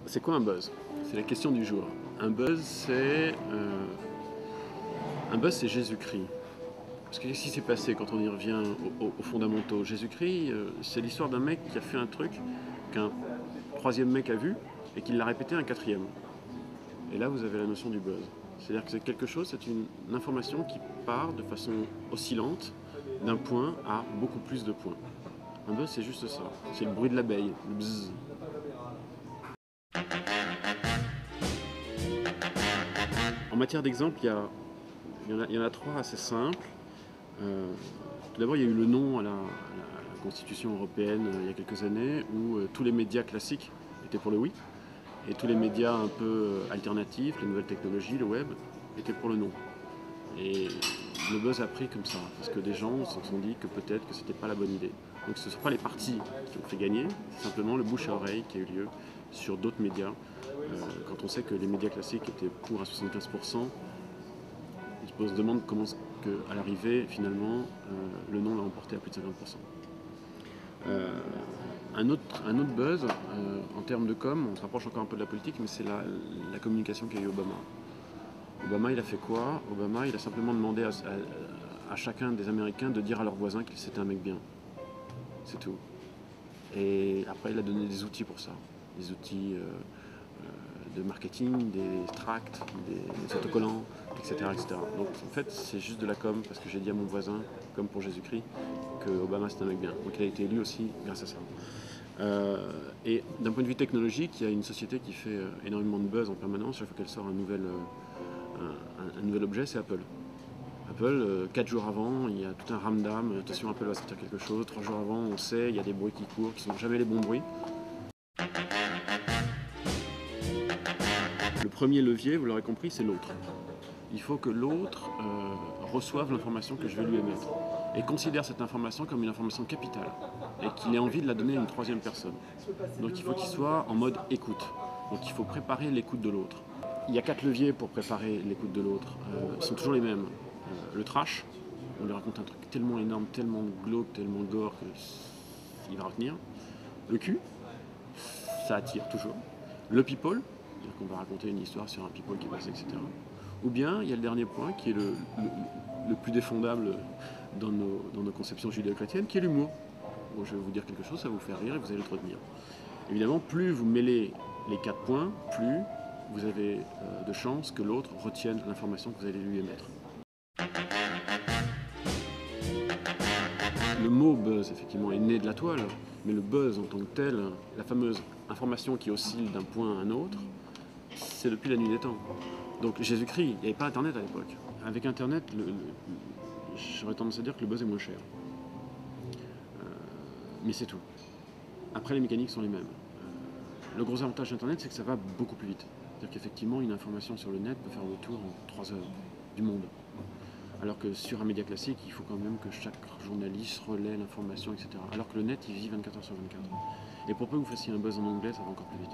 C'est quoi un buzz? C'est la question du jour. Un buzz, c'est Jésus-Christ. Parce que qu'est-ce qui s'est passé quand on y revient aux fondamentaux? Jésus-Christ, c'est l'histoire d'un mec qui a fait un truc qu'un troisième mec a vu et qui l'a répété un quatrième. Et là, vous avez la notion du buzz. C'est-à-dire que c'est quelque chose, c'est une information qui part de façon oscillante d'un point à beaucoup plus de points. Un buzz, c'est juste ça. C'est le bruit de l'abeille, le bzzz. En matière d'exemple, il y en a trois assez simples. Tout d'abord, il y a eu le non à la Constitution européenne il y a quelques années où tous les médias classiques étaient pour le oui et tous les médias un peu alternatifs, les nouvelles technologies, le web, étaient pour le non. Et le buzz a pris comme ça, parce que des gens se sont dit que peut-être que c'était pas la bonne idée. Donc ce ne sont pas les partis qui ont fait gagner, c'est simplement le bouche à oreille qui a eu lieu sur d'autres médias. Quand on sait que les médias classiques étaient pour à 75%, on se demande comment à l'arrivée, finalement, le non l'a emporté à plus de 50%. Un autre buzz, en termes de com, on se rapproche encore un peu de la politique, mais c'est la communication qu'a eu Obama. Obama, il a fait quoi? Obama, il a simplement demandé à chacun des Américains de dire à leurs voisins qu'il c'était un mec bien. C'est tout. Et après, il a donné des outils pour ça. Des outils de marketing, des tracts, des autocollants, etc., etc. Donc en fait, c'est juste de la com, parce que j'ai dit à mon voisin, comme pour Jésus-Christ, que Obama c'est un mec bien. Donc il a été élu aussi grâce à ça. Et d'un point de vue technologique, il y a une société qui fait énormément de buzz en permanence. Chaque fois qu'elle sort un nouvel objet, c'est Apple. Apple, 4 jours avant, il y a tout un ramdam, attention, Apple va sortir quelque chose. 3 jours avant, on sait, il y a des bruits qui courent, qui ne sont jamais les bons bruits. Le premier levier, vous l'aurez compris, c'est l'autre. Il faut que l'autre reçoive l'information que je vais lui émettre et considère cette information comme une information capitale et qu'il ait envie de la donner à une troisième personne. Donc il faut qu'il soit en mode écoute. Donc il faut préparer l'écoute de l'autre. Il y a 4 leviers pour préparer l'écoute de l'autre. Ils sont toujours les mêmes. Le trash, on lui raconte un truc tellement énorme, tellement glauque, tellement gore qu'il va retenir. Le cul, ça attire toujours. Le people, c'est-à-dire qu'on va raconter une histoire sur un people qui est passé, etc. Ou bien, il y a le dernier point qui est le plus défendable dans nos conceptions judéo-chrétiennes, qui est l'humour. Bon, je vais vous dire quelque chose, ça va vous faire rire et vous allez le retenir. Évidemment, plus vous mêlez les 4 points, plus vous avez de chances que l'autre retienne l'information que vous allez lui émettre. Le mot buzz, effectivement, est né de la toile, mais le buzz en tant que tel, la fameuse information qui oscille d'un point à un autre, c'est depuis la nuit des temps. Donc Jésus-Christ, il n'y avait pas Internet à l'époque. Avec Internet, j'aurais tendance à dire que le buzz est moins cher. Mais c'est tout. Après, les mécaniques sont les mêmes. Le gros avantage d'Internet, c'est que ça va beaucoup plus vite. C'est-à-dire qu'effectivement, une information sur le net peut faire le tour en 3 heures du monde. Alors que sur un média classique, il faut quand même que chaque journaliste relaie l'information, etc. Alors que le net, il vit 24 heures sur 24. Et pour peu que vous fassiez un buzz en anglais, ça va encore plus vite.